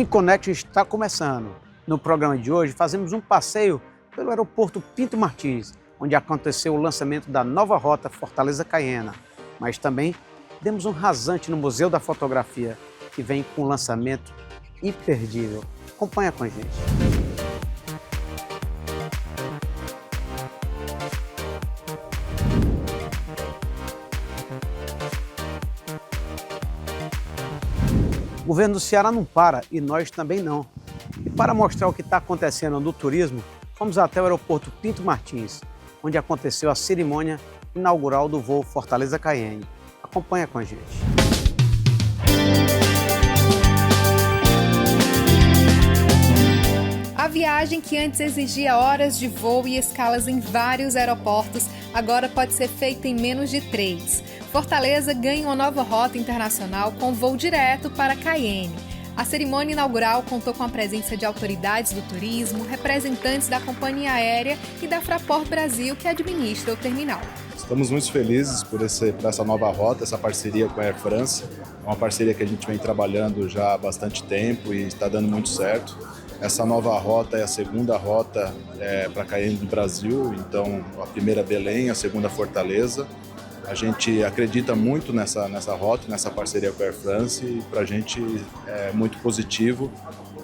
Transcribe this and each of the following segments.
InConnection está começando. No programa de hoje, fazemos um passeio pelo aeroporto Pinto Martins, onde aconteceu o lançamento da nova rota Fortaleza-Caiena. Mas também demos um rasante no Museu da Fotografia, que vem com um lançamento imperdível. Acompanha com a gente. O governo do Ceará não para e nós também não. E para mostrar o que está acontecendo no turismo, fomos até o aeroporto Pinto Martins, onde aconteceu a cerimônia inaugural do voo Fortaleza-Caiena. Acompanha com a gente. A viagem que antes exigia horas de voo e escalas em vários aeroportos, agora pode ser feita em menos de 3. Fortaleza ganha uma nova rota internacional com voo direto para Caiena. A cerimônia inaugural contou com a presença de autoridades do turismo, representantes da companhia aérea e da Fraport Brasil, que administra o terminal. Estamos muito felizes por essa nova rota, essa parceria com a Air France. É uma parceria que a gente vem trabalhando já há bastante tempo e está dando muito certo. Essa nova rota é a segunda rota para Caiena do Brasil, então a primeira Belém, a segunda Fortaleza. A gente acredita muito nessa rota, nessa parceria com a Air France e para a gente é muito positivo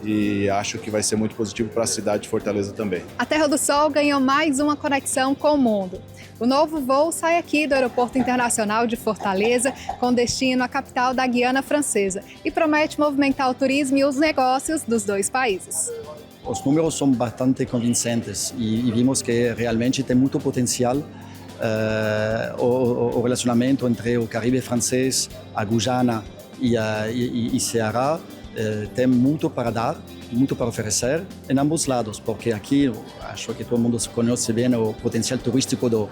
e acho que vai ser muito positivo para a cidade de Fortaleza também. A Terra do Sol ganhou mais uma conexão com o mundo. O novo voo sai aqui do Aeroporto Internacional de Fortaleza com destino à capital da Guiana Francesa e promete movimentar o turismo e os negócios dos dois países. Os números são bastante convincentes e vimos que realmente tem muito potencial. O relacionamento entre o Caribe francês, a Guyana e Ceará tem muito para dar, muito para oferecer em ambos lados, porque aqui acho que todo mundo conhece bem o potencial turístico do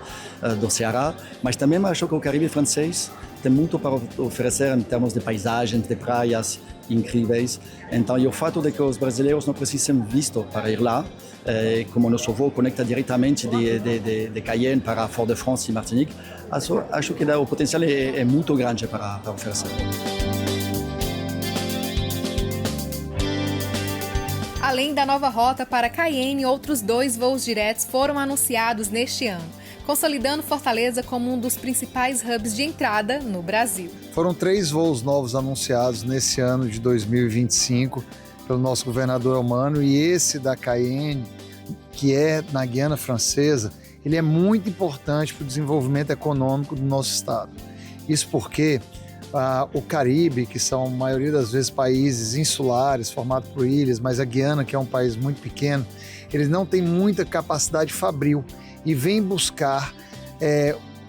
Ceará, mas também acho que o Caribe francês tem muito para oferecer em termos de paisagens, de praias incríveis. Então, e o fato de que os brasileiros não precisam visto para ir lá, como nosso voo conecta diretamente de Cayenne para Fort-de-France e Martinique, acho que o potencial é muito grande para oferecer. Além da nova rota para Cayenne, outros 2 voos diretos foram anunciados neste ano, consolidando Fortaleza como um dos principais hubs de entrada no Brasil. Foram 3 voos novos anunciados nesse ano de 2025 pelo nosso governador Elmano, e esse da Cayenne, que é na Guiana Francesa, ele é muito importante para o desenvolvimento econômico do nosso estado. Isso porque o Caribe, que são a maioria das vezes países insulares, formados por ilhas, mas a Guiana, que é um país muito pequeno, eles não têm muita capacidade fabril e vem buscar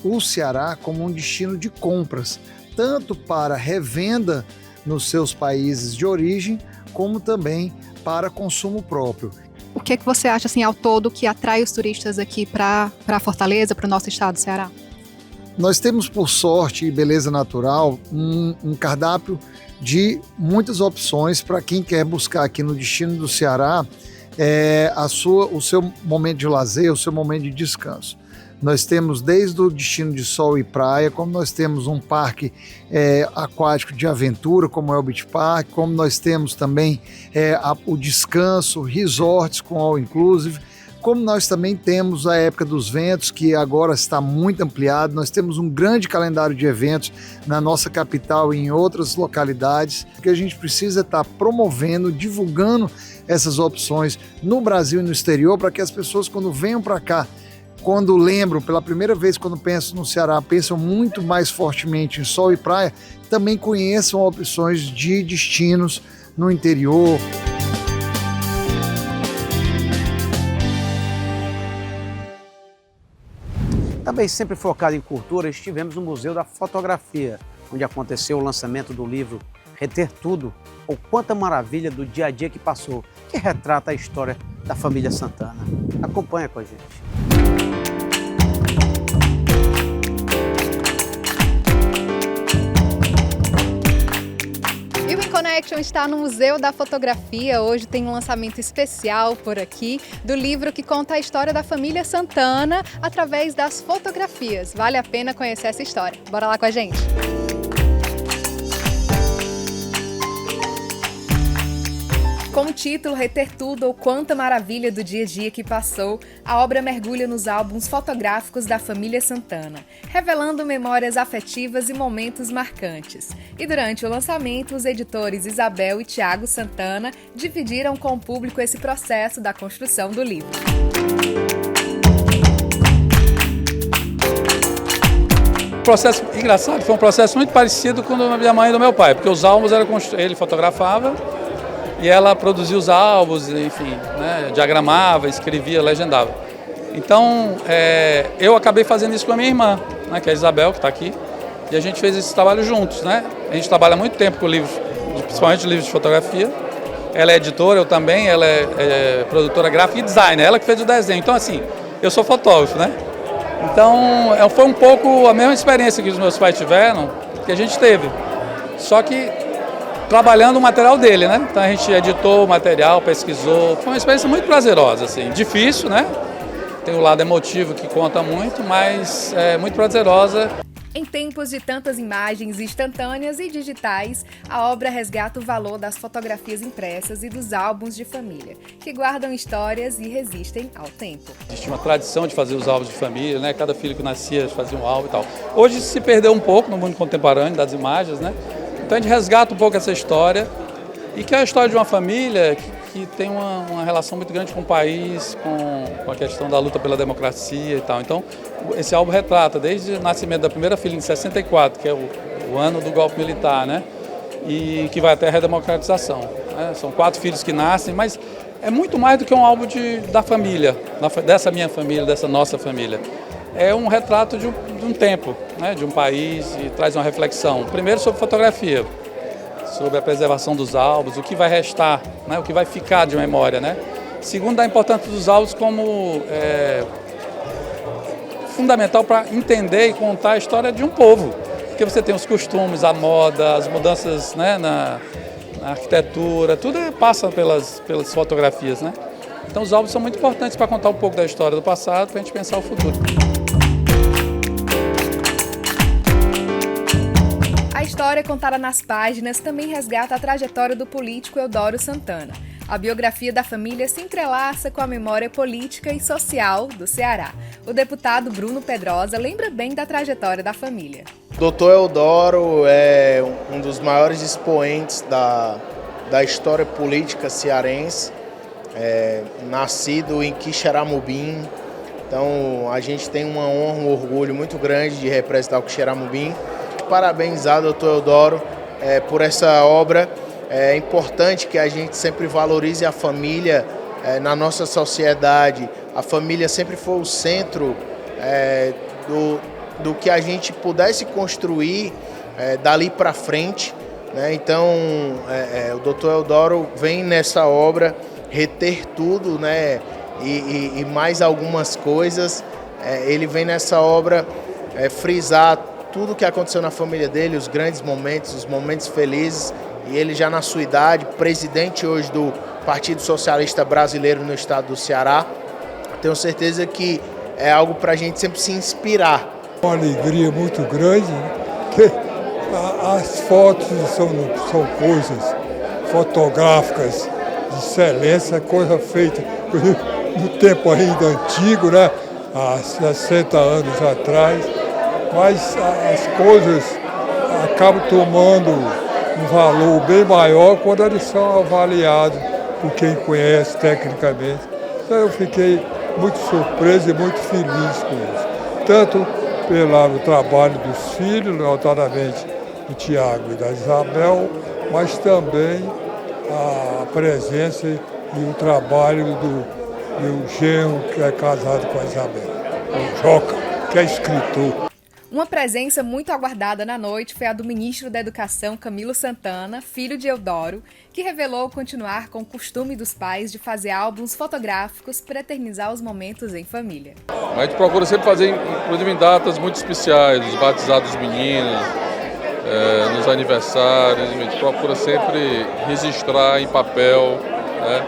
o Ceará como um destino de compras, tanto para revenda nos seus países de origem, como também para consumo próprio. O que você acha, assim, ao todo, que atrai os turistas aqui para Fortaleza, para o nosso estado do Ceará? Nós temos, por sorte e beleza natural, um cardápio de muitas opções para quem quer buscar aqui no destino do Ceará o seu momento de lazer, o seu momento de descanso. Nós temos desde o destino de sol e praia, como nós temos um parque aquático de aventura, como é o Beach Park, como nós temos também o descanso, resorts com all inclusive, como nós também temos a época dos ventos, que agora está muito ampliado. Nós temos um grande calendário de eventos na nossa capital e em outras localidades, que a gente precisa estar promovendo, divulgando essas opções no Brasil e no exterior, para que as pessoas, quando venham para cá, quando lembram, pela primeira vez, quando pensam no Ceará, pensam muito mais fortemente em sol e praia, também conheçam opções de destinos no interior. Também sempre focado em cultura, estivemos no Museu da Fotografia, onde aconteceu o lançamento do livro Reter Tudo, ou Quanta Maravilha do Dia a Dia que Passou, que retrata a história da família Santana. Acompanha com a gente. E o InConnection está no Museu da Fotografia. Hoje tem um lançamento especial por aqui do livro que conta a história da família Santana através das fotografias. Vale a pena conhecer essa história. Bora lá com a gente! Com o título Reter Tudo ou Quanta Maravilha do Dia a Dia que Passou, a obra mergulha nos álbuns fotográficos da família Santana, revelando memórias afetivas e momentos marcantes. E durante o lançamento, os editores Isabel e Tiago Santana dividiram com o público esse processo da construção do livro. O processo engraçado, foi um processo muito parecido com o da minha mãe e do meu pai, porque os álbuns ele fotografava e ela produzia os álbuns, enfim, né, diagramava, escrevia, legendava. Então, eu acabei fazendo isso com a minha irmã, né, que é a Isabel, que está aqui, e a gente fez esse trabalho juntos, né? A gente trabalha há muito tempo com livros, principalmente livros de fotografia. Ela é editora, eu também, ela é produtora gráfica e designer, ela que fez o desenho. Então, assim, eu sou fotógrafo, né? Então, foi um pouco a mesma experiência que os meus pais tiveram, que a gente teve. Só que trabalhando o material dele, né? Então a gente editou o material, pesquisou. Foi uma experiência muito prazerosa, assim. Difícil, né? Tem o lado emotivo que conta muito, mas é muito prazerosa. Em tempos de tantas imagens instantâneas e digitais, a obra resgata o valor das fotografias impressas e dos álbuns de família, que guardam histórias e resistem ao tempo. Existe uma tradição de fazer os álbuns de família, né? Cada filho que nascia fazia um álbum e tal. Hoje se perdeu um pouco no mundo contemporâneo das imagens, né? Então a gente resgata um pouco essa história, e que é a história de uma família que tem uma relação muito grande com o país, com a questão da luta pela democracia e tal. Então esse álbum retrata desde o nascimento da primeira filha em 64, que é o ano do golpe militar, né? E que vai até a redemocratização, né? São 4 filhos que nascem, mas é muito mais do que um álbum da família, dessa minha família, dessa nossa família. É um retrato de um tempo, né, de um país, e traz uma reflexão. Primeiro sobre fotografia, sobre a preservação dos álbuns, o que vai restar, né, o que vai ficar de memória, né? Segundo, a importância dos álbuns como fundamental para entender e contar a história de um povo. Porque você tem os costumes, a moda, as mudanças, né, na arquitetura, tudo passa pelas fotografias, né? Então os álbuns são muito importantes para contar um pouco da história do passado, para a gente pensar o futuro. A história contada nas páginas também resgata a trajetória do político Eudoro Santana. A biografia da família se entrelaça com a memória política e social do Ceará. O deputado Bruno Pedrosa lembra bem da trajetória da família. Dr. Eudoro é um dos maiores expoentes da história política cearense, nascido em Quixeramobim. Então a gente tem uma honra, um orgulho muito grande de representar o Quixeramobim. Parabenizar o Dr. Eudoro por essa obra. É importante que a gente sempre valorize a família na nossa sociedade. A família sempre foi o centro do que a gente pudesse construir dali para frente, né? Então, o Dr. Eudoro vem nessa obra reter tudo, né? E mais algumas coisas. Ele vem nessa obra frisar tudo o que aconteceu na família dele, os grandes momentos, os momentos felizes. E ele já na sua idade, presidente hoje do Partido Socialista Brasileiro no estado do Ceará. Tenho certeza que é algo para a gente sempre se inspirar. Uma alegria muito grande, que as fotos são coisas fotográficas de excelência, coisa feita no tempo ainda antigo, né? Há 60 anos atrás, mas as coisas acabam tomando um valor bem maior quando eles são avaliados por quem conhece tecnicamente. Então eu fiquei muito surpreso e muito feliz com isso. Tanto pelo trabalho dos filhos, notadamente do Tiago e da Isabel, mas também a presença e o trabalho do meu genro, que é casado com a Isabel, o Joca, que é escritor. Uma presença muito aguardada na noite foi a do ministro da Educação, Camilo Santana, filho de Eudoro, que revelou continuar com o costume dos pais de fazer álbuns fotográficos para eternizar os momentos em família. A gente procura sempre fazer, inclusive em datas muito especiais, os batizados dos meninos, nos aniversários, a gente procura sempre registrar em papel, né,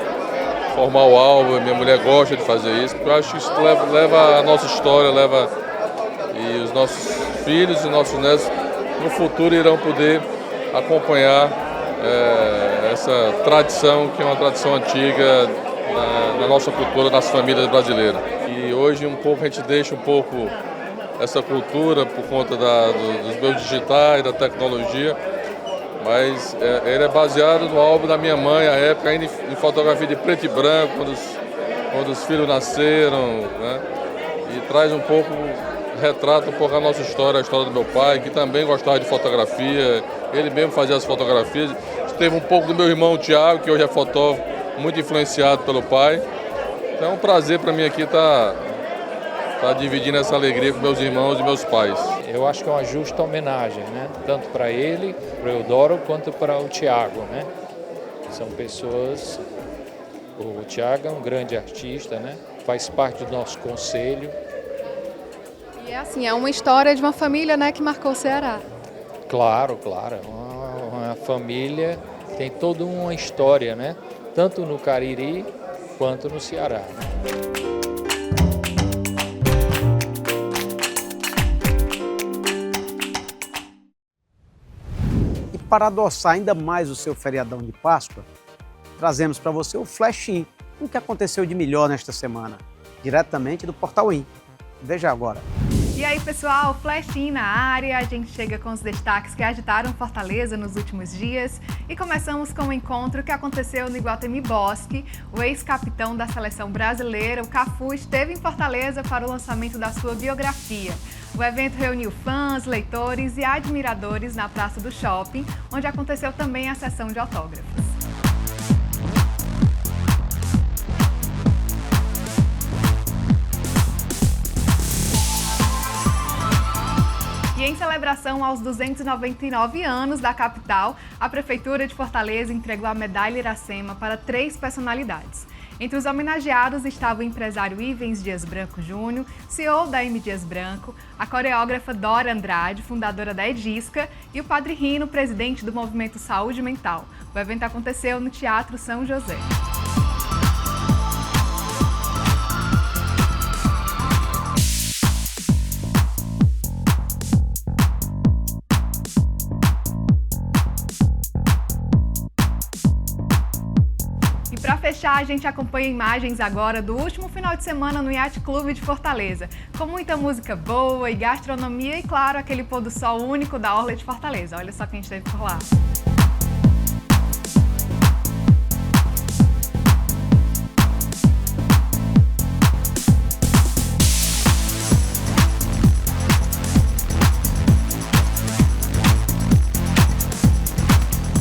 formar o álbum. Minha mulher gosta de fazer isso, porque eu acho que isso leva a nossa história, e os nossos filhos e nossos netos no futuro irão poder acompanhar essa tradição que é uma tradição antiga na nossa cultura, nas famílias brasileiras. E hoje um pouco a gente deixa um pouco essa cultura por conta dos meios digitais, da tecnologia, mas ele é baseado no álbum da minha mãe, à época ainda em fotografia de preto e branco, quando os filhos nasceram, né? E traz um pouco, retrata um pouco a nossa história, a história do meu pai, que também gostava de fotografia, ele mesmo fazia as fotografias. Teve um pouco do meu irmão Tiago, que hoje é fotógrafo, muito influenciado pelo pai. Então é um prazer para mim aqui estar dividindo essa alegria com meus irmãos e meus pais. Eu acho que é uma justa homenagem, né? Tanto para ele, para o Eudoro, quanto para o Tiago, né? São pessoas... O Tiago é um grande artista, né? Faz parte do nosso conselho. E é assim, é uma história de uma família, né, que marcou o Ceará. Claro, claro. Uma família tem toda uma história, né? Tanto no Cariri quanto no Ceará. E para adoçar ainda mais o seu feriadão de Páscoa, trazemos para você o Flash In, o que aconteceu de melhor nesta semana, diretamente do Portal In. Veja agora. E aí, pessoal, Flash In na área, a gente chega com os destaques que agitaram Fortaleza nos últimos dias e começamos com o encontro que aconteceu no Iguatemi Bosque. O ex-capitão da seleção brasileira, o Cafu, esteve em Fortaleza para o lançamento da sua biografia. O evento reuniu fãs, leitores e admiradores na Praça do Shopping, onde aconteceu também a sessão de autógrafos. E em celebração aos 299 anos da capital, a Prefeitura de Fortaleza entregou a Medalha Iracema para 3 personalidades. Entre os homenageados estavam o empresário Ivens Dias Branco Júnior, CEO da M. Dias Branco, a coreógrafa Dora Andrade, fundadora da Edisca, e o Padre Rino, presidente do Movimento Saúde Mental. O evento aconteceu no Teatro São José. Para fechar, a gente acompanha imagens agora do último final de semana no Yacht Clube de Fortaleza, com muita música boa e gastronomia e, claro, aquele pôr do sol único da Orla de Fortaleza. Olha só quem esteve por lá.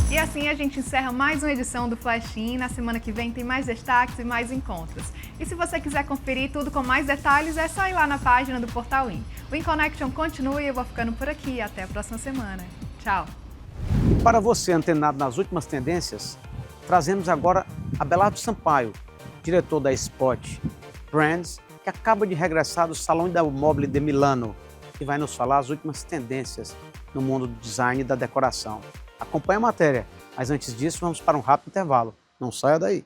E assim a gente encerra mais uma edição do Flash In. Na semana que vem tem mais destaques e mais encontros. E se você quiser conferir tudo com mais detalhes, é só ir lá na página do Portal In. O In Connection continua e eu vou ficando por aqui. Até a próxima semana. Tchau! E para você antenado nas últimas tendências, trazemos agora Abelardo Sampaio, diretor da Spot Brands, que acaba de regressar do Salão da Mobile de Milano, que vai nos falar as últimas tendências no mundo do design e da decoração. Acompanhe a matéria, mas antes disso vamos para um rápido intervalo. Não saia daí.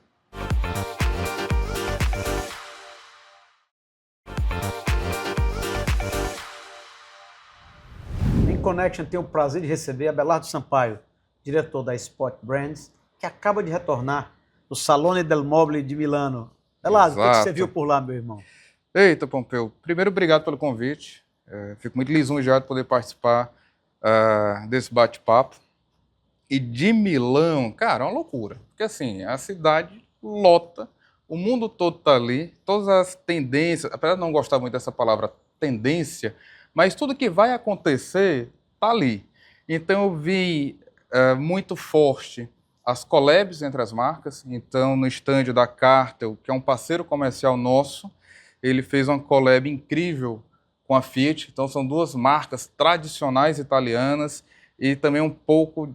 Em Connection tem o prazer de receber Abelardo Sampaio, diretor da Spot Brands, que acaba de retornar do Salone del Mobile de Milano. Abelardo, o que você viu por lá, meu irmão? Eita, Pompeu. Primeiro, obrigado pelo convite. Fico muito lisonjeado de poder participar desse bate-papo. E de Milão, cara, é uma loucura. Porque assim, a cidade lota, o mundo todo está ali, todas as tendências, apesar de não gostar muito dessa palavra tendência, mas tudo que vai acontecer está ali. Então eu vi muito forte as collabs entre as marcas. Então no stand da Cartel, que é um parceiro comercial nosso, ele fez uma collab incrível com a Fiat. Então são 2 marcas tradicionais italianas, e também um pouco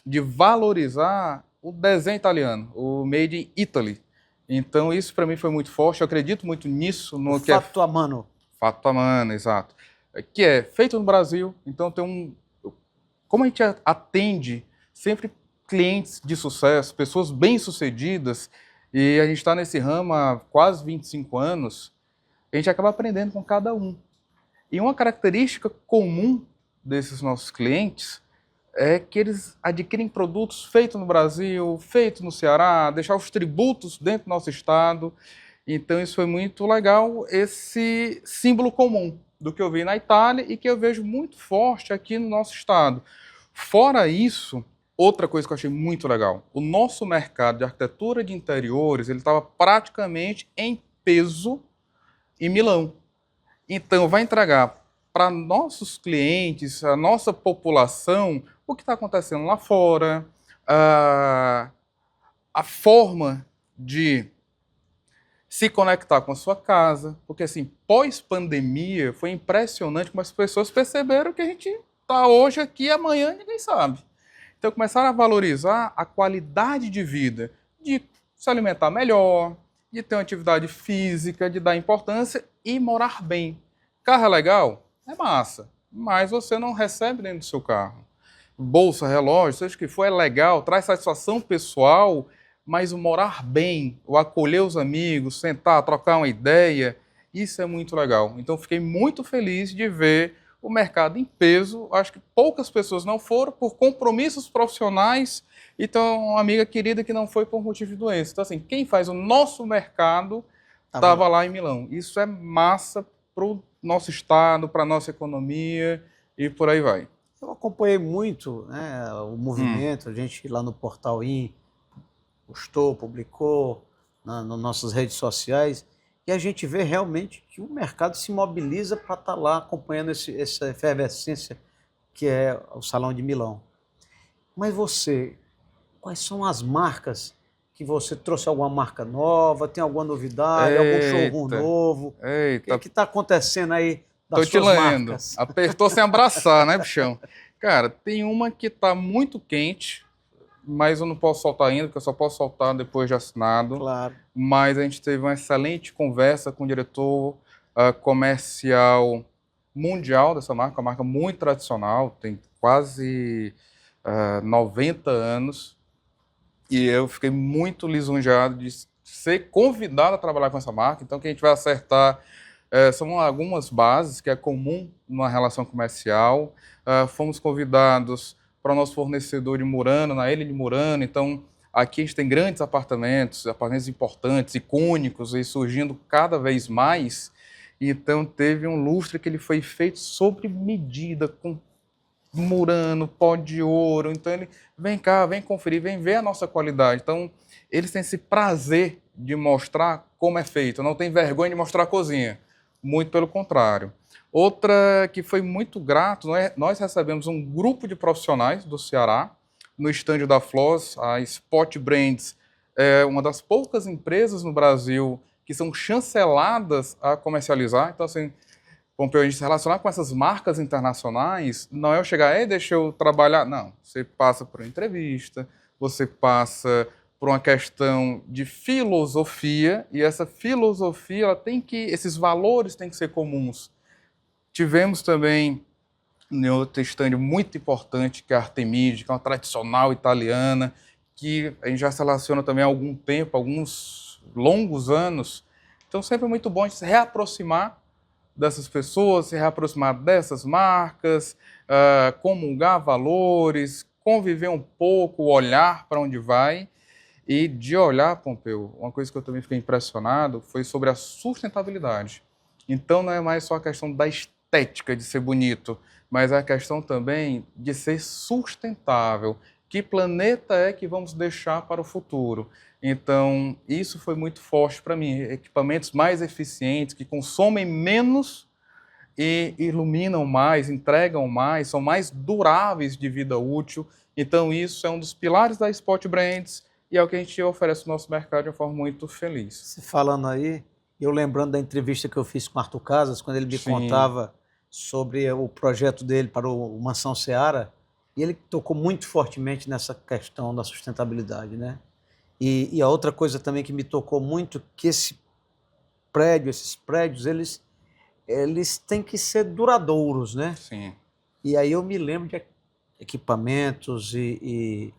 de valorizar o desenho italiano, o Made in Italy. Então isso para mim foi muito forte, eu acredito muito nisso. No que Fatto a mano. Fatto a mano, exato. Que é feito no Brasil, então tem como a gente atende sempre clientes de sucesso, pessoas bem-sucedidas, e a gente está nesse ramo há quase 25 anos, a gente acaba aprendendo com cada um. E uma característica comum desses nossos clientes é que eles adquirem produtos feitos no Brasil, feitos no Ceará, deixar os tributos dentro do nosso estado. Então isso foi muito legal, esse símbolo comum do que eu vi na Itália e que eu vejo muito forte aqui no nosso estado. Fora isso, outra coisa que eu achei muito legal, o nosso mercado de arquitetura de interiores, ele estava praticamente em peso em Milão. Então vai entregar para nossos clientes, a nossa população, o que está acontecendo lá fora, a forma de se conectar com a sua casa, porque assim, pós-pandemia, foi impressionante como as pessoas perceberam que a gente está hoje aqui, amanhã ninguém sabe. Então começaram a valorizar a qualidade de vida, de se alimentar melhor, de ter uma atividade física, de dar importância e morar bem. Carro é legal? É massa, mas você não recebe dentro do seu carro. Bolsa, relógio, seja o que for, é legal, traz satisfação pessoal, mas o morar bem, o acolher os amigos, sentar, trocar uma ideia, isso é muito legal. Então fiquei muito feliz de ver o mercado em peso. Acho que poucas pessoas não foram por compromissos profissionais, então uma amiga querida que não foi por motivo de doença. Então assim, quem faz o nosso mercado estava lá em Milão. Isso é massa para o nosso estado, para a nossa economia e por aí vai. Eu acompanhei muito, né, o movimento, a gente lá no Portal IN postou, publicou nas nossas redes sociais, e a gente vê realmente que o mercado se mobiliza para estar lá acompanhando essa efervescência que é o Salão de Milão. Mas você, quais são as marcas que você trouxe? Alguma marca nova? Tem alguma novidade? Algum showroom novo? O que está acontecendo aí das suas marcas? Apertou sem abraçar, né, bichão? Cara, tem uma que está muito quente, mas eu não posso soltar ainda, porque eu só posso soltar depois de assinado. Claro. Mas a gente teve uma excelente conversa com o diretor comercial mundial dessa marca, uma marca muito tradicional, tem quase 90 anos. E eu fiquei muito lisonjeado de ser convidado a trabalhar com essa marca. Então, o que a gente vai acertar são algumas bases que é comum numa relação comercial. Fomos convidados para o nosso fornecedor de Murano, na ilha de Murano. Então, aqui a gente tem grandes apartamentos importantes, icônicos, e surgindo cada vez mais. Então, teve um lustre que ele foi feito sob medida, com Murano, pó de ouro. Então, ele vem cá, vem conferir, vem ver a nossa qualidade. Então, eles têm esse prazer de mostrar como é feito. Não tem vergonha de mostrar a cozinha. Muito pelo contrário. Outra que foi muito grato, nós recebemos um grupo de profissionais do Ceará no estande da Floss. A Spot Brands é uma das poucas empresas no Brasil que são chanceladas a comercializar. Então, assim, Pompeu, a gente se relacionar com essas marcas internacionais não é eu chegar, deixa eu trabalhar. Não, você passa por uma entrevista, você passa por uma questão de filosofia, e essa filosofia, esses valores têm que ser comuns. Tivemos também outro stand muito importante, que é a Artemide, que é uma tradicional italiana, que a gente já se relaciona também há algum tempo, alguns longos anos. Então, sempre é muito bom a gente se reaproximar dessas pessoas, se reaproximar dessas marcas, comungar valores, conviver um pouco, olhar para onde vai. E de olhar, Pompeu, uma coisa que eu também fiquei impressionado foi sobre a sustentabilidade. Então, não é mais só a questão da estética de ser bonito, mas é a questão também de ser sustentável. Que planeta é que vamos deixar para o futuro? Então, isso foi muito forte para mim. Equipamentos mais eficientes, que consomem menos e iluminam mais, entregam mais, são mais duráveis de vida útil. Então, isso é um dos pilares da Spot Brands e é o que a gente oferece no nosso mercado de uma forma muito feliz. Você falando aí, eu lembrando da entrevista que eu fiz com o Arthur Casas, quando ele me contava sobre o projeto dele para o Mansão Seara, e ele tocou muito fortemente nessa questão da sustentabilidade, né? E a outra coisa também que me tocou muito, que esses prédios, eles têm que ser duradouros, né? Sim. E aí eu me lembro de equipamentos e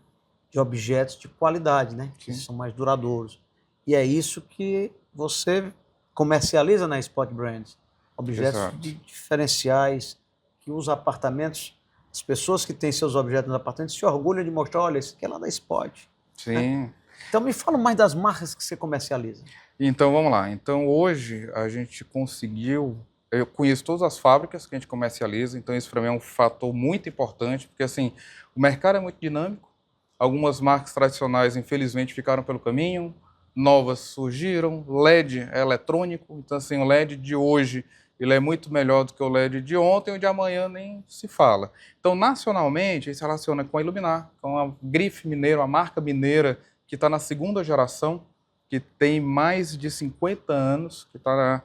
de objetos de qualidade, né? Que são mais duradouros. E é isso que você comercializa na Spot Brands. Objetos diferenciais, que os apartamentos As pessoas que têm seus objetos nos apartamentos se orgulham de mostrar, olha, esse aqui é lá da Spot. Sim. Né? Então me fala mais das marcas que você comercializa. Então vamos lá. Então hoje a gente conseguiu, eu conheço todas as fábricas que a gente comercializa, então isso para mim é um fator muito importante, porque assim, o mercado é muito dinâmico, algumas marcas tradicionais infelizmente ficaram pelo caminho, novas surgiram, LED é eletrônico, então assim, o LED de hoje ele é muito melhor do que o LED de ontem, ou de amanhã nem se fala. Então nacionalmente ele se relaciona com a Iluminar, com a grife mineira, a marca mineira que está na segunda geração, que tem mais de 50 anos, que está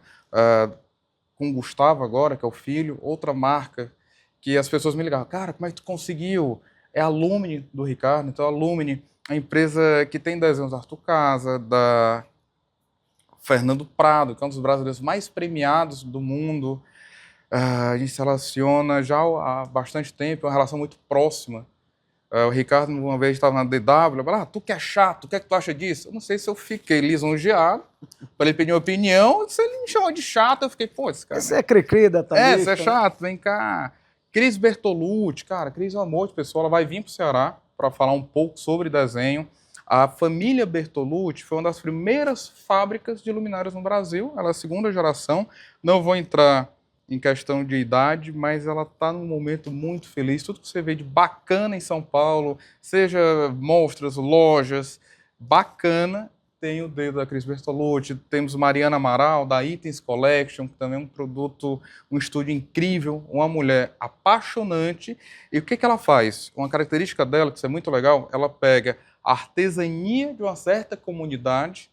com o Gustavo agora, que é o filho, outra marca, que as pessoas me ligavam, cara, como é que tu conseguiu? É a Lumine do Ricardo, então a Lumine, a empresa que tem desenhos da Arthur Casa, da Fernando Prado, que é um dos brasileiros mais premiados do mundo, a gente se relaciona já há bastante tempo, é uma relação muito próxima. O Ricardo, uma vez, estava na DW, eu falei, tu que é chato, o que é que tu acha disso? Eu não sei se eu fiquei lisonjeado, para ele pedir uma opinião, se ele me chamou de chato, eu fiquei, pô, esse cara... Esse é cri-cri da Thalita. Você é chato, vem cá. Cris Bertolucci, cara, Cris é um amor de pessoa, ela vai vir para o Ceará para falar um pouco sobre desenho. A família Bertolucci foi uma das primeiras fábricas de luminárias no Brasil, ela é a segunda geração, não vou entrar em questão de idade, mas ela está num momento muito feliz. Tudo que você vê de bacana em São Paulo, seja mostras, lojas, bacana, tem o dedo da Cris Bertolucci. Temos Mariana Amaral, da Itens Collection, que também é um produto, um estúdio incrível, uma mulher apaixonante. E o que ela faz? Uma característica dela, que isso é muito legal, ela pega a artesania de uma certa comunidade,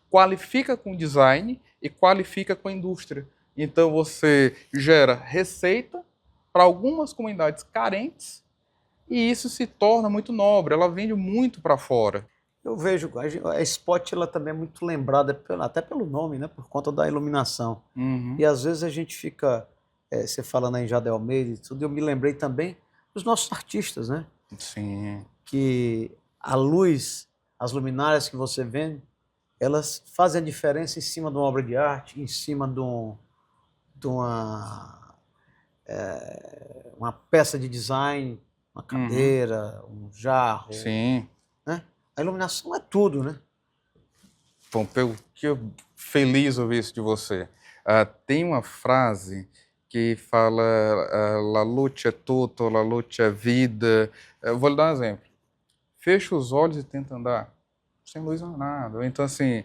qualifica com design e qualifica com a indústria. Então você gera receita para algumas comunidades carentes e isso se torna muito nobre, ela vende muito para fora. Eu vejo, a Spot ela também é muito lembrada, até pelo nome, né, por conta da iluminação. Uhum. E às vezes a gente fica, você falando aí em Jade Almeida e tudo, eu me lembrei também dos nossos artistas, né? Sim. Que a luz, as luminárias que você vende, elas fazem a diferença em cima de uma obra de arte, em cima de uma peça de design, uma cadeira, um jarro. Sim. Né? A iluminação é tudo, né? Bom, que feliz ouvir isso de você. Tem uma frase que fala la luce é tutto, la luce é vida. Eu vou lhe dar um exemplo. Fecha os olhos e tenta andar. Sem luz não é nada. Então, assim,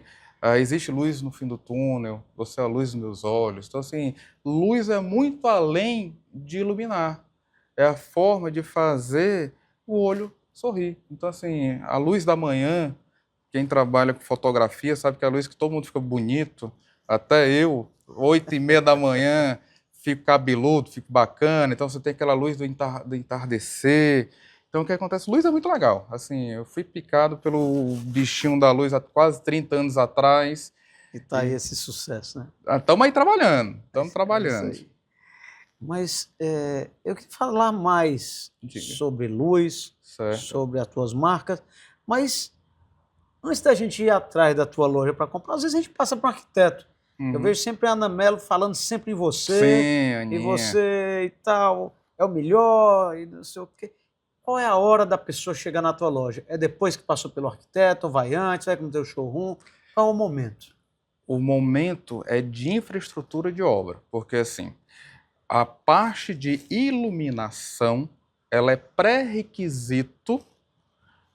existe luz no fim do túnel, você é a luz dos meus olhos. Então, assim, luz é muito além de iluminar. É a forma de fazer o olho sorrir. Então, assim, a luz da manhã, quem trabalha com fotografia sabe que é a luz que todo mundo fica bonito. Até eu, 8h30 da manhã, fico cabeludo, fico bacana. Então, você tem aquela luz do entardecer. Então, o que acontece? Luz é muito legal. Assim, eu fui picado pelo bichinho da luz há quase 30 anos atrás. E tá aí esse sucesso, né? Estamos aí trabalhando, estamos trabalhando. Aí. Mas eu queria falar mais sobre luz, certo, sobre as tuas marcas, mas antes da gente ir atrás da tua loja para comprar, às vezes a gente passa para um arquiteto. Eu vejo sempre a Ana Mello falando sempre em você, sim, Aninha, e você e tal, é o melhor, e não sei o quê. Qual é a hora da pessoa chegar na tua loja? É depois que passou pelo arquiteto, vai antes, vai no teu showroom? Qual é o momento? O momento é de infraestrutura de obra, porque assim, a parte de iluminação, ela é pré-requisito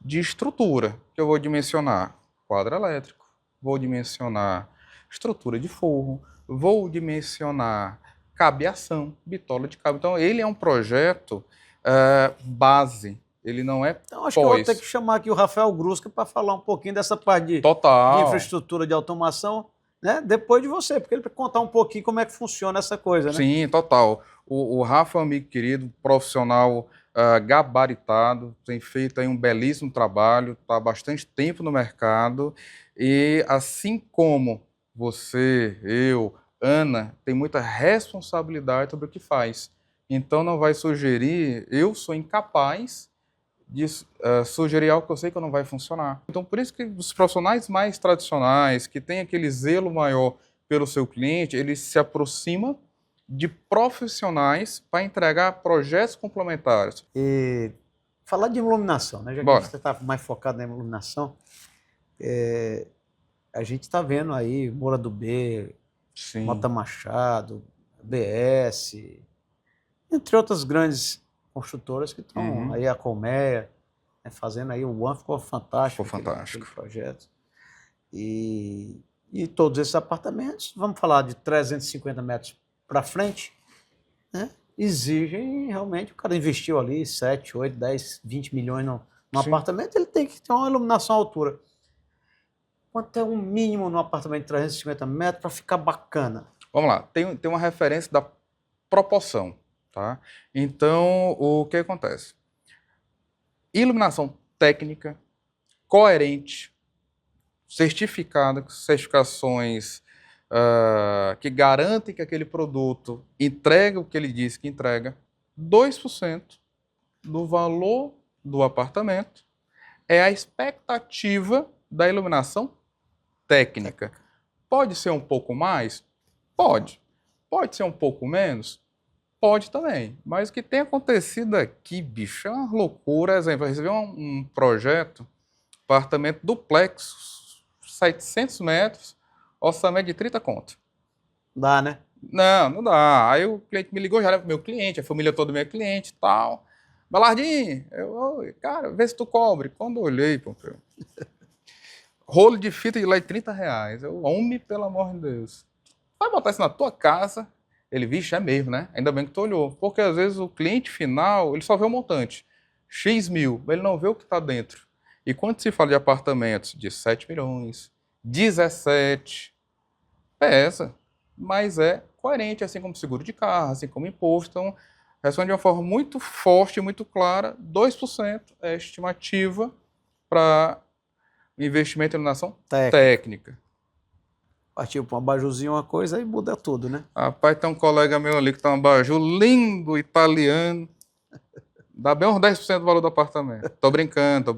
de estrutura, que eu vou dimensionar quadro elétrico, vou dimensionar estrutura de forro, vou dimensionar cabeação, bitola de cabo. Então, ele é um projeto base, ele não é Então, acho que eu vou ter que chamar aqui o Rafael Grusca para falar um pouquinho dessa parte de infraestrutura de automação, né? Depois de você, porque ele vai contar um pouquinho como é que funciona essa coisa, né? Sim, total. O Rafa é um amigo querido, profissional gabaritado, tem feito aí um belíssimo trabalho, está há bastante tempo no mercado e assim como você, eu, Ana, tem muita responsabilidade sobre o que faz. Então não vai sugerir, eu sou incapaz de sugerir algo que eu sei que não vai funcionar. Então por isso que os profissionais mais tradicionais, que têm aquele zelo maior pelo seu cliente, eles se aproximam de profissionais para entregar projetos complementares. E falar de iluminação, né? Já que Bora. você está mais focado na iluminação, a gente está vendo aí Moura do B, Sim. Mota Machado, BS, entre outras grandes construtoras que estão aí, a Colmeia, né, fazendo aí, o One ficou fantástico. Ficou fantástico. Aquele projeto. E todos esses apartamentos, vamos falar de 350 metros para frente, né, exigem realmente, o cara investiu ali 7, 8, 10, 20 milhões no apartamento, ele tem que ter uma iluminação à altura. Quanto é um mínimo no apartamento de 350 metros para ficar bacana? Vamos lá, tem uma referência da proporção, tá? Então, o que acontece? Iluminação técnica, coerente, certificada, com certificações que garantem que aquele produto entrega o que ele diz que entrega, 2% do valor do apartamento é a expectativa da iluminação técnica. Pode ser um pouco mais? Pode. Pode ser um pouco menos? Pode também. Mas o que tem acontecido aqui, bicho, é uma loucura. Exemplo, eu recebi um projeto, apartamento duplex, 700 metros, orçamento de 30 conto. Dá, né? Não dá. Aí o cliente me ligou, já era meu cliente, a família toda minha cliente e tal. Balardinho, cara, vê se tu cobre. Quando eu olhei, Pompeu, rolo de fita de lá de R$30. Homem, pelo amor de Deus. Vai botar isso na tua casa? Ele, vixe, é mesmo, né? Ainda bem que tu olhou. Porque às vezes o cliente final, ele só vê o montante. X mil, ele não vê o que está dentro. E quando se fala de apartamentos de 7 milhões, 17, pesa. Mas é coerente, assim como seguro de carro, assim como imposto. Então, responde de uma forma muito forte, muito clara, 2% é a estimativa para investimento em iluminação técnica. Partiu para um abajurzinho uma coisa e muda tudo, né? Rapaz, tem um colega meu ali que tá um abajur lindo, italiano. Dá bem uns 10% do valor do apartamento. Tô brincando.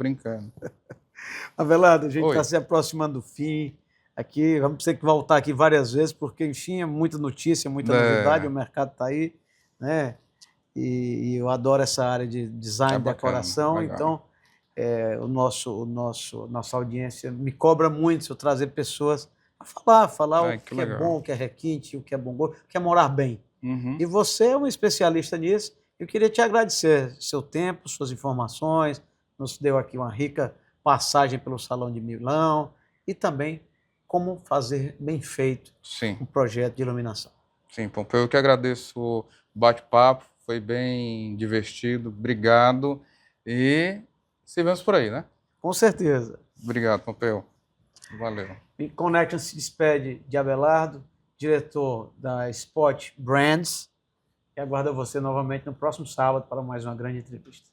Abelardo, a gente está se aproximando do fim. Aqui, vamos ter que voltar aqui várias vezes, porque, enfim, é muita notícia, muita novidade, o mercado está aí, né? E eu adoro essa área de design, decoração, então nossa audiência me cobra muito se eu trazer pessoas a falar o que é bom, o que é requinte, o que é bom gosto, o que é morar bem. E você é um especialista nisso. Eu queria te agradecer seu tempo, suas informações, nos deu aqui uma rica passagem pelo Salão de Milão e também como fazer bem feito um projeto de iluminação. Sim, Pompeu, eu que agradeço o bate-papo, foi bem divertido, obrigado e se vemos por aí, né? Com certeza. Obrigado, Pompeu. Valeu. Connection se despede de Abelardo, diretor da Spot Brands, e aguarda você novamente no próximo sábado para mais uma grande entrevista.